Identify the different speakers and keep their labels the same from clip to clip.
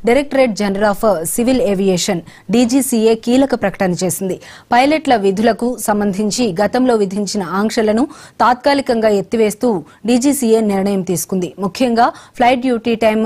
Speaker 1: Directorate general of civil aviation DGCA కీలక ప్రకటన చేసింది. పైలట్ల విధులకు సంబంధించి గతంలో విధించిన ఆంక్షలను తాత్కాలికంగా ఎత్తివేస్తూ డీజీసీఏ నిర్ణయం తీసుకుంది. ముఖ్యంగా ఫ్లైట్ డ్యూటీ టైం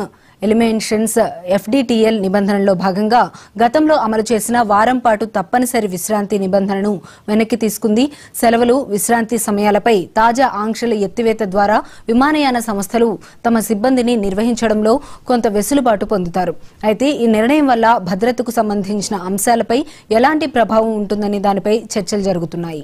Speaker 1: ఎలిమినేషన్స్ ఎఫ్డీటీఎల్ నిబంధనలో భాగంగా గతంలో అమలు చేసిన వారం పాటు తప్పనిసరి విశ్రాంతి నిబంధనను వెనక్కి తీసుకుంది. సెలవులు, విశ్రాంతి సమయాలపై తాజా ఆంక్షల ఎత్తివేత ద్వారా విమానయాన సంస్థలు తమ సిబ్బందిని నిర్వహించడంలో కొంత వెసులుబాటు పొందుతారు. అయితే ఈ నిర్ణయం వల్ల భద్రతకు సంబంధించిన అంశాలపై ఎలాంటి ప్రభావం ఉంటుందని దానిపై చర్చలు జరుగుతున్నాయి.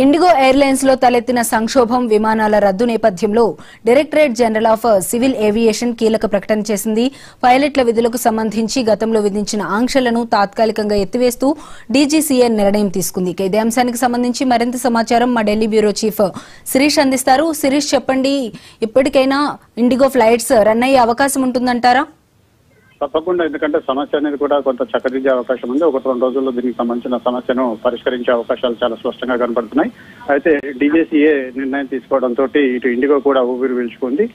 Speaker 1: ఇండిగో ఎయిర్లైన్స్ లో తలెత్తిన సంక్షోభం, విమానాల రద్దు నేపథ్యంలో directorate general of civil aviation కీలక ప్రకటన చేసింది. పైలట్ల విధులకు సంబంధించి గతంలో విధించిన ఆంక్షలను తాత్కాలికంగా ఎత్తివేస్తూ డీజీసీఏ నిర్ణయం తీసుకుంది. ఇదే అంశానికి సంబంధించి మరింత సమాచారం మా ఢిల్లీ బ్యూరో చీఫ్ శిరీష్ అందిస్తారు. శిరీష్, చెప్పండి, ఇప్పటికైనా ఇండిగో ఫ్లైట్స్ రన్ అయ్యే అవకాశం ఉంటుందంటారా?
Speaker 2: తప్పకుండా, ఎందుకంటే సమస్య అనేది కూడా కొంత చక్కదిద్దే అవకాశం ఉంది. 1-2 రోజుల్లో దీనికి సంబంధించిన సమస్యను పరిష్కరించే అవకాశాలు చాలా స్పష్టంగా కనపడుతున్నాయి. అయితే డీజీసీఏ నిర్ణయం తీసుకోవడంతో ఇటు ఇండిగో కూడా ఊపిరి పీల్చుకుంది.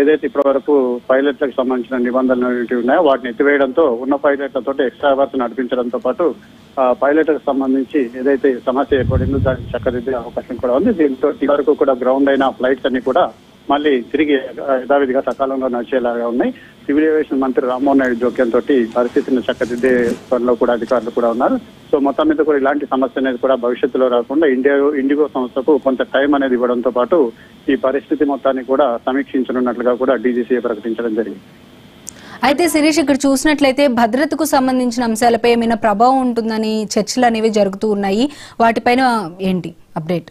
Speaker 2: ఏదైతే ఇప్పటి వరకు పైలట్లకు సంబంధించిన నిబంధనలు ఉన్నాయో వాటిని ఎత్తివేయడంతో ఉన్న పైలట్లతో ఎక్స్ట్రా అవర్స్ నడిపించడంతో పాటు పైలట్లకు సంబంధించి ఏదైతే సమస్య ఏర్పడిందో దాన్ని చక్కదిద్దే అవకాశం కూడా ఉంది. దీంతో వరకు కూడా గ్రౌండ్ అయిన ఫ్లైట్స్ అన్ని కూడా మళ్ళీ తిరిగి యథావిధిగా సకాలంలో నడిచేలాగా ఉన్నాయి. సివిల్ ఏవియేషన్ మంత్రి రామ్మోహన్ నాయుడు జోక్యంతో పరిస్థితిని చక్కదిద్దే పనిలో కూడా అధికారులు కూడా ఉన్నారు. సో మొత్తం మీద కూడా ఇలాంటి సమస్య అనేది కూడా భవిష్యత్తులో రాకుండా ఇండిగో సంస్థకు కొంత టైం అనేది ఇవ్వడంతో పాటు ఈ పరిస్థితి మొత్తాన్ని కూడా సమీక్షించనున్నట్లుగా కూడా డీజీసీఏ ప్రకటించడం జరిగింది.
Speaker 1: అయితే శిరీష్, ఇక్కడ చూసినట్లయితే భద్రతకు సంబంధించిన అంశాలపై ఏమైనా ప్రభావం ఉంటుందని చర్చలు అనేవి జరుగుతూ ఉన్నాయి. వాటిపైన ఏంటి update?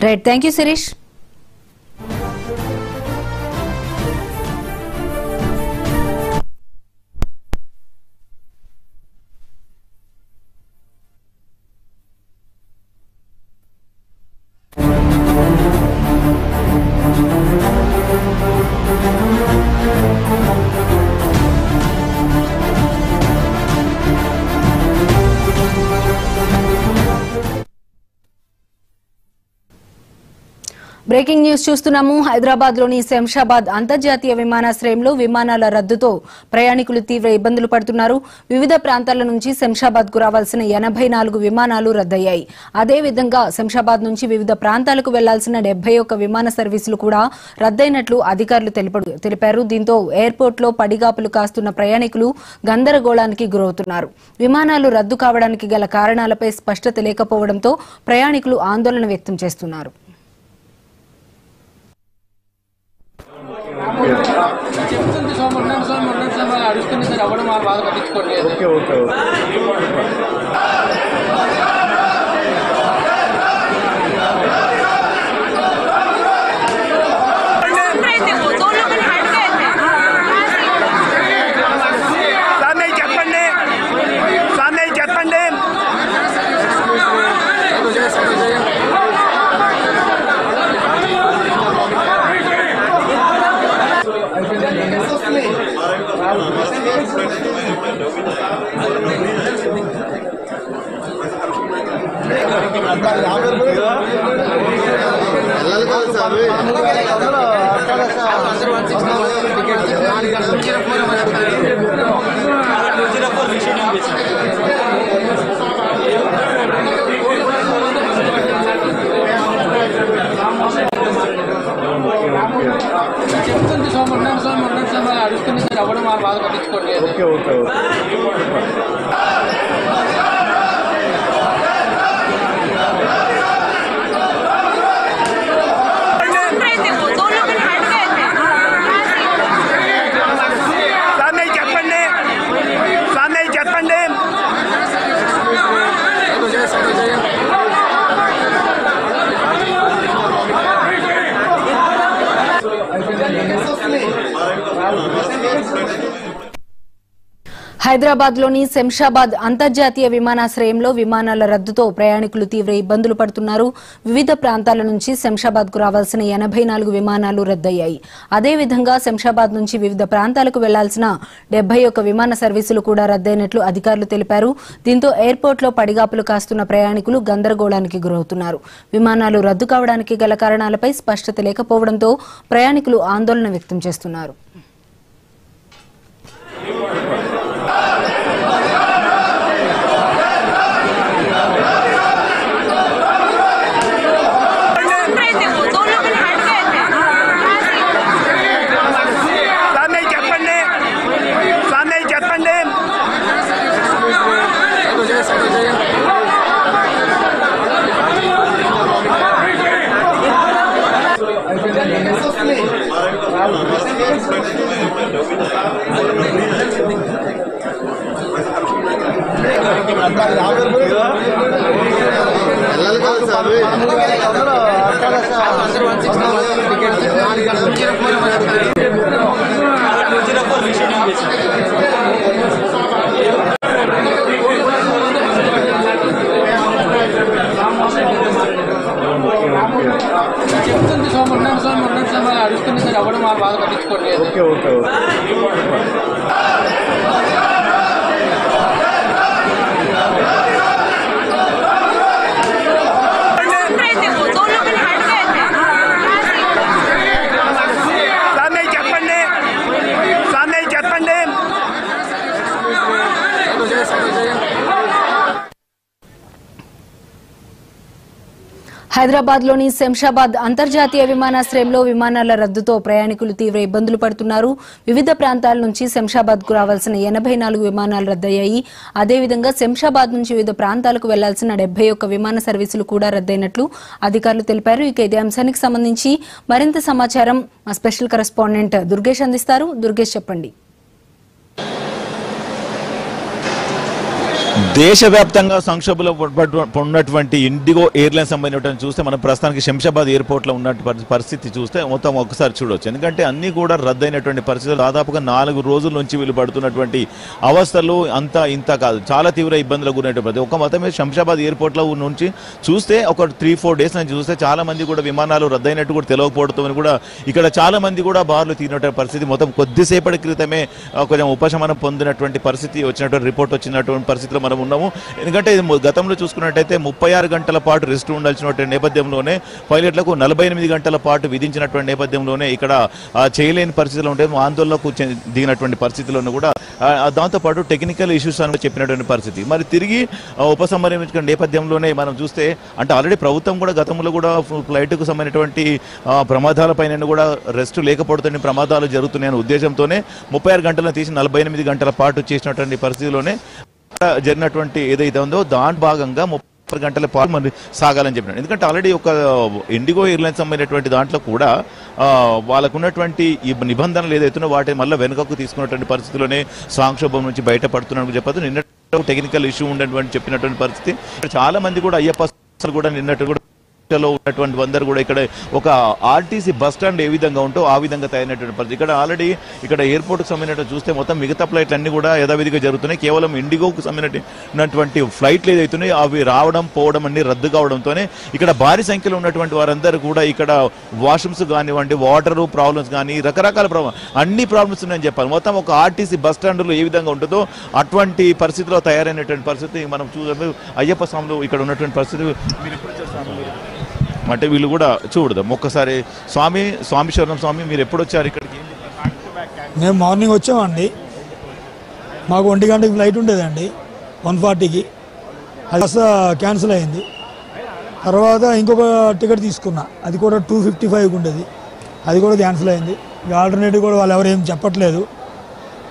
Speaker 1: Right, thank you Shirish. Breaking news చూస్తున్నాము. హైదరాబాద్ లోని శంషాబాద్ అంతర్జాతీయ విమానాశ్రయంలో విమానాల రద్దుతో ప్రయాణికులు తీవ్ర ఇబ్బందులు పడుతున్నారు. వివిధ ప్రాంతాల నుంచి శంషాబాద్ కు రావాల్సిన 84 విమానాలు రద్దయ్యాయి. అదేవిధంగా శంషాబాద్ నుంచి వివిధ ప్రాంతాలకు వెళ్లాల్సిన 71 విమాన సర్వీసులు కూడా రద్దయినట్లు అధికారులు తెలిపారు. దీంతో ఎయిర్పోర్ట్ లో పడిగాపులు కాస్తున్న ప్రయాణికులు గందరగోళానికి గురవుతున్నారు. విమానాలు రద్దు కావడానికి గల కారణాలపై స్పష్టత లేకపోవడంతో ప్రయాణికులు ఆందోళన వ్యక్తం చేస్తున్నారు.
Speaker 3: చెప్తుంది సోమవారం అడుగుతుంది సార్, అవ్వడం వాళ్ళు బాధ పట్టించుకోవట్లేదు. చెప్తుంది సోమవారం అడుగుతుంది ఎవరు మా బాధ పట్టించుకోవట్లేదు.
Speaker 4: ఓకే ఓకే
Speaker 1: హైదరాబాద్లోని శంషాబాద్ అంతర్జాతీయ విమానాశ్రయంలో విమానాల రద్దుతో ప్రయాణికులు తీవ్ర ఇబ్బందులు పడుతున్నారు. వివిధ ప్రాంతాల నుంచి శంషాబాద్కు రావాల్సిన 84 విమానాలు రద్దయ్యాయి. అదేవిధంగా శంషాబాద్ నుంచి వివిధ ప్రాంతాలకు వెళ్లాల్సిన 71 విమాన సర్వీసులు కూడా రద్దయినట్లు అధికారులు తెలిపారు. దీంతో ఎయిర్పోర్ట్లో పడిగాపులు కాస్తున్న ప్రయాణికులు గందరగోళానికి గురవుతున్నారు. విమానాలు రద్దు కావడానికి గల కారణాలపై స్పష్టత లేకపోవడంతో ప్రయాణికులు ఆందోళన వ్యక్తం చేస్తున్నారు.
Speaker 3: చెప్తుంది సోమవారం అడుగుతుంది సార్, ఎవరు మా బాధ పట్టించుకోవట్లేదు.
Speaker 4: ఓకే ఓకే
Speaker 1: హైదరాబాద్లోని శంషాబాద్ అంతర్జాతీయ విమానాశ్రయంలో విమానాల రద్దుతో ప్రయాణికులు తీవ్ర ఇబ్బందులు పడుతున్నారు. వివిధ ప్రాంతాల నుంచి శంషాబాద్కు రావాల్సిన 84 విమానాలు రద్దయ్యాయి. అదేవిధంగా శంషాబాద్ నుంచి వివిధ ప్రాంతాలకు వెళ్లాల్సిన 71 విమాన సర్వీసులు కూడా రద్దయినట్లు అధికారులు తెలిపారు. ఇక ఇదే అంశానికి సంబంధించి మరింత సమాచారం మా స్పెషల్ కరెస్పాండెంట్ దుర్గేష్ అందిస్తారు. దుర్గేష్, చెప్పండి.
Speaker 5: దేశవ్యాప్తంగా సంక్షోభంలో ఉన్నటువంటి ఇండిగో ఎయిర్లైన్స్ సంబంధించిన చూస్తే మనం ప్రస్తుతానికి శంషాబాద్ ఎయిర్పోర్ట్లో ఉన్నటువంటి పరిస్థితి చూస్తే మొత్తం ఒకసారి చూడవచ్చు. ఎందుకంటే అన్ని కూడా రద్దయినటువంటి పరిస్థితులు, దాదాపుగా 4 రోజుల నుంచి వీళ్ళు పడుతున్నటువంటి అవస్థలు అంతా ఇంత కాదు, చాలా తీవ్ర ఇబ్బందులకు గురైనటువంటి ఒక మొత్తమే శంషాబాద్ ఎయిర్పోర్ట్లో నుంచి చూస్తే ఒక 3-4 డేస్ నుంచి చూస్తే చాలా మంది కూడా విమానాలు రద్దయినట్టు కూడా తెలియకపోవడంతో కూడా ఇక్కడ చాలా మంది కూడా బార్లు తీరినటువంటి పరిస్థితి. మొత్తం కొద్దిసేపటి క్రితమే కొంచెం ఉపశమనం పొందినటువంటి పరిస్థితి వచ్చినటువంటి రిపోర్ట్ వచ్చినటువంటి పరిస్థితిలో మనం ఉన్నాము. ఎందుకంటే గతంలో చూసుకున్నట్టయితే 36 గంటల పాటు రెస్ట్ ఉండాల్సినటువంటి నేపథ్యంలోనే పైలట్లకు 48 గంటల పాటు విధించినటువంటి నేపథ్యంలోనే ఇక్కడ చేయలేని పరిస్థితులు ఉంటే ఆందోళనకు దిగినటువంటి పరిస్థితులను కూడా దాంతోపాటు టెక్నికల్ ఇష్యూస్ అని చెప్పినటువంటి పరిస్థితి. మరి తిరిగి ఉపసంహరించిన నేపథ్యంలోనే మనం చూస్తే అంటే ఆల్రెడీ ప్రభుత్వం కూడా గతంలో కూడా ఫ్లైట్కు సంబంధించినటువంటి ప్రమాదాలపైన కూడా రెస్ట్ లేకపోవడంతో ప్రమాదాలు జరుగుతున్నాయనే ఉద్దేశంతోనే 36 గంటలను తీసి 48 గంటల పాటు చేసినటువంటి పరిస్థితిలోనే జరిగినటువంటి ఏదైతే ఉందో దాని భాగంగా 30 గంటల పాటు మరి సాగాలని చెప్పినాడు. ఎందుకంటే ఆల్రెడీ ఒక ఇండిగో ఎయిర్లైన్స్ సంబంధించినటువంటి దాంట్లో కూడా వాళ్ళకు ఉన్నటువంటి ఈ నిబంధనలు ఏదైతున్నాయో వాటిని మళ్ళీ వెనుకకు తీసుకున్నటువంటి పరిస్థితిలోనే సంక్షోభం నుంచి బయటపడుతున్నాను చెప్పదు. నిన్న టెక్నికల్ ఇష్యూ ఉండేటువంటి చెప్పినటువంటి పరిస్థితి. చాలా మంది కూడా అయ్యప్ప కూడా నిన్నట్టు కూడా లో ఉన్నటువంటి అందరూ కూడా ఇక్కడ ఒక ఆర్టీసీ బస్ స్టాండ్ ఏ విధంగా ఉంటో ఆ విధంగా తయారైనటువంటి పరిస్థితి. ఇక్కడ ఆల్రెడీ ఇక్కడ ఎయిర్పోర్ట్కి సంబంధించిన చూస్తే మొత్తం మిగతా ఫ్లైట్లు అన్ని కూడా యథావిధిగా జరుగుతున్నాయి. కేవలం ఇండిగోకు సంబంధించినటువంటి ఫ్లైట్లు ఏదైతున్నాయో అవి రావడం పోవడం అన్ని రద్దు కావడంతోనే ఇక్కడ భారీ సంఖ్యలో ఉన్నటువంటి వారందరూ కూడా ఇక్కడ వాష్రూమ్స్ కానివ్వండి, వాటర్ ప్రాబ్లమ్స్ కానీ రకరకాల అన్ని ప్రాబ్లమ్స్ ఉన్నాయని చెప్పాలి. మొత్తం ఒక ఆర్టీసీ బస్ స్టాండ్లో ఏ విధంగా ఉంటుందో అటువంటి పరిస్థితిలో తయారైనటువంటి పరిస్థితి మనం చూద్దాం. అయ్యప్ప స్వాములు ఇక్కడ ఉన్నటువంటి పరిస్థితి అంటే వీళ్ళు కూడా చూడదాం ఒక్కసారి. స్వామిశ్వరం స్వామి, మీరు ఎప్పుడు వచ్చారు ఇక్కడికి?
Speaker 6: మేము మార్నింగ్ వచ్చామండి. మాకు 1 గంటకి ఫ్లైట్ ఉండేదండి 1:40కి, అది కాస్త క్యాన్సిల్ అయింది. తర్వాత ఇంకొక టికెట్ తీసుకున్నా, అది కూడా 2:55కి ఉండేది, అది కూడా క్యాన్సిల్ అయింది. ఆల్టర్నేటివ్ కూడా వాళ్ళు ఎవరు ఏం చెప్పట్లేదు.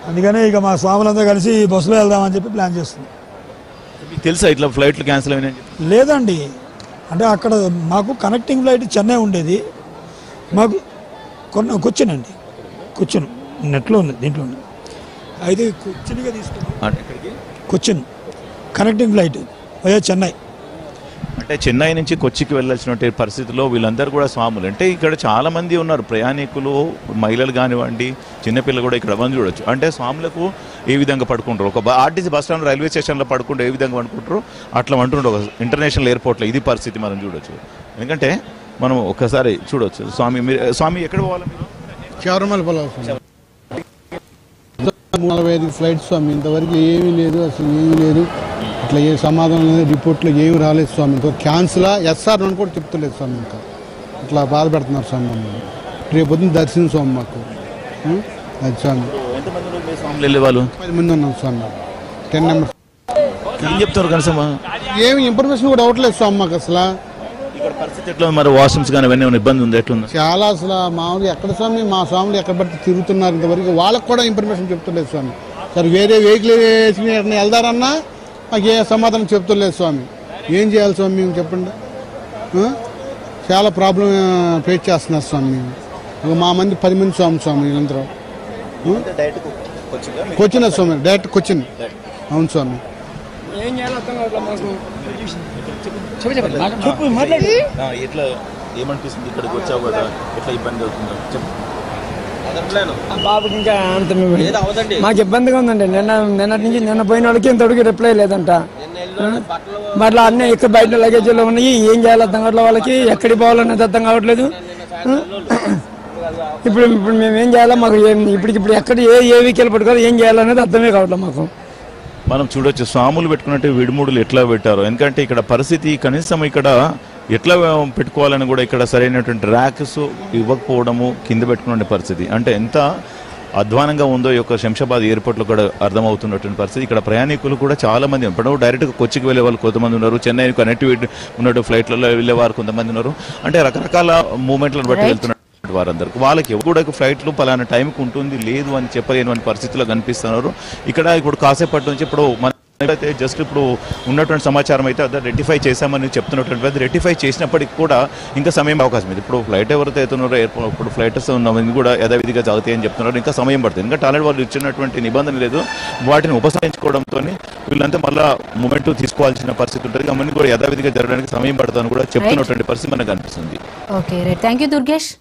Speaker 6: అందుకనే ఇక మా స్వాములంతా కలిసి బస్సులో వెళ్దామని చెప్పి ప్లాన్ చేస్తున్నాం.
Speaker 5: మీకు తెలుసా ఇట్లా ఫ్లైట్లు క్యాన్సిల్ అయినాయి?
Speaker 6: లేదండి, అంటే అక్కడ మాకు కనెక్టింగ్ ఫ్లైట్ చెన్నై ఉండేది, మాకు కూర్చునండి కూర్చును నెట్లో ఉంది, దీంట్లో ఉంది. అయితే కూర్చునిగా తీసుకున్నాం, కూర్చును కనెక్టింగ్ ఫ్లైట్ అయ్యో చెన్నై.
Speaker 5: అంటే చెన్నై నుంచి కొచ్చికి వెళ్ళాల్సిన పరిస్థితిలో వీళ్ళందరూ కూడా స్వాములు. అంటే ఇక్కడ చాలా మంది ఉన్నారు ప్రయాణికులు, మహిళలు కానివ్వండి, చిన్నపిల్లలు కూడా ఇక్కడ మంది చూడొచ్చు. అంటే స్వాములకు ఏ విధంగా పడుకుంటారు, ఒక ఆర్టీసీ బస్ స్టాండ్ రైల్వే స్టేషన్లో పడుకుంటే ఏ విధంగా పడుకుంటారు అట్లా అంటుండ్రు ఒక ఇంటర్నేషనల్ ఎయిర్పోర్ట్లో. ఇది పరిస్థితి మనం చూడొచ్చు. ఎందుకంటే మనం ఒక్కసారి చూడొచ్చు. స్వామి ఎక్కడ పోవాలి మీరు?
Speaker 4: చవరమల పొలం 45 ఫ్లైట్ స్వామి, ఇంతవరకు ఏమీ లేదు, అసలు ఏమీ లేదు. ఇట్లా ఏ సమాధానం లేదు, రిపోర్ట్లో ఏమి రాలేదు స్వామి. ఇంకో క్యాన్సిల్ SR అని కూడా చెప్తలేదు స్వామి. ఇంకా ఇట్లా బాధపెడుతున్నారు స్వామి మమ్మల్ని. రేపు పొద్దున్న దర్శనం స్వామి మాకు. అది స్వామి 10 మంది ఉన్నాం స్వామి, 10 నెంబర్స్.
Speaker 5: ఏం చెప్తారు కనీసం?
Speaker 4: ఏమి ఇన్ఫర్మేషన్ కూడా అవ్వట్లేదు స్వామి మాకు అసలు.
Speaker 5: ఇక్కడ పరిస్థితి ఎట్లా ఉంది మరి? వాష్రూమ్స్ కానీ అవన్నీ ఏమైనా ఇబ్బంది ఉంది? ఎట్లుంది?
Speaker 4: చాలా అసలు మామూలుగా ఎక్కడ స్వామి, మా స్వాములు ఎక్కడ పడితే తిరుగుతున్నారు, ఇంతవరకు వాళ్ళకు కూడా ఇన్ఫర్మేషన్ చెప్తలేదు స్వామి. సరే వేరే వెహికల్ వేసి వెళ్దారన్నా మాకు ఏ సమాధానం చెప్తలేదు స్వామి. ఏం చేయాలి స్వామి మేము చెప్పండి? చాలా ప్రాబ్లం ఫేస్ చేస్తున్నారు స్వామి మేము. మా మంది 10 మంది స్వామి వీళ్ళందరూ కొచ్చిన స్వామి, డైరెక్ట్ కొచ్చిన. అవును స్వామి.
Speaker 3: ఏం చేయాలో అర్థం కావట్లేదు మాకు.
Speaker 5: ఎట్లా ఏమనిపిస్తుంది ఇక్కడికి వచ్చావు కదా, ఎట్లా ఇబ్బంది అవుతుందో చెప్పు.
Speaker 3: బాబుకి ఇంకా అంత మాకు ఇబ్బందిగా ఉందండి. నిన్నటి నుంచి నిన్న పోయిన వాళ్ళకి ఇంతవరకు రిప్లై లేదంట. మళ్ళీ అన్నీ ఇక్కడ బయట లగేజీలో ఉన్నాయి. ఏం చేయాలి అర్థం కావట్లేదు వాళ్ళకి, ఎక్కడికి పోవాలనేది అర్థం కావట్లేదు. ఇప్పుడు మేము ఏం చేయాలో మాకు ఇప్పుడు ఎక్కడ ఏ వెహికల్ పట్టుకోవాలి, ఏం చేయాలనేది అర్థమే కావట్లేదు మాకు.
Speaker 5: మనం చూడొచ్చు స్వాములు పెట్టుకున్నట్టు విడుముడులు ఎట్లా పెట్టారు. ఎందుకంటే ఇక్కడ పరిస్థితి కనీసం ఇక్కడ ఎట్లా పెట్టుకోవాలని కూడా ఇక్కడ సరైనటువంటి ర్యాక్స్ ఇవ్వకపోవడము, కింద పెట్టుకునే పరిస్థితి అంటే ఎంత అధ్వానంగా ఉందో ఈ యొక్క శంషాబాద్ ఎయిర్పోర్ట్లో కూడా అర్థమవుతున్నటువంటి పరిస్థితి. ఇక్కడ ప్రయాణికులు కూడా చాలా మంది ఇప్పుడు డైరెక్ట్గా కొచ్చికి వెళ్ళే వాళ్ళు కొంతమంది ఉన్నారు, చెన్నై కనెక్టివిటీ ఉన్నట్టు ఫ్లైట్లలో వెళ్ళేవారు కొంతమంది ఉన్నారు. అంటే రకరకాల మూమెంట్లను బట్టి వెళ్తున్నారు వారందరికి. వాళ్ళకి కూడా ఫ్లైట్లు పలానా టైంకి ఉంటుంది లేదు అని చెప్పలేని పరిస్థితుల్లో కనిపిస్తున్నారు. ఇక్కడ ఇప్పుడు కాసేపటి నుంచి ఇప్పుడు అయితే జస్ట్ ఇప్పుడు ఉన్నటువంటి సమాచారం అయితే అదే రెక్టిఫై చేశామని చెప్తున్నటువంటి అది రెక్టిఫై చేసినప్పటికి కూడా ఇంకా సమయం అవకాశం ఉంది. ఇప్పుడు ఫ్లైట్ ఎవరైతే అవుతున్నారో ఎయిర్పోర్ట్ ఇప్పుడు ఫ్లైటర్స్ ఉన్నవన్నీ కూడా యథావిధిగా సాగుతాయి అని చెప్తున్నారు. ఇంకా సమయం పడుతుంది. ఇంకా ఆల్రెడీ వాళ్ళు ఇచ్చినటువంటి నిబంధన లేదు, వాటిని ఉపసంహరించుకోవడంతో వీళ్ళంతా మళ్ళీ మూమెంట్ తీసుకోవాల్సిన పరిస్థితి ఉంటుంది. అవన్నీ కూడా యథావిధిగా జరగడానికి సమయం పడుతుందని కూడా చెప్తున్నటువంటి పరిస్థితి మనకు కనిపిస్తుంది.
Speaker 1: Okay right, thank you Durgesh.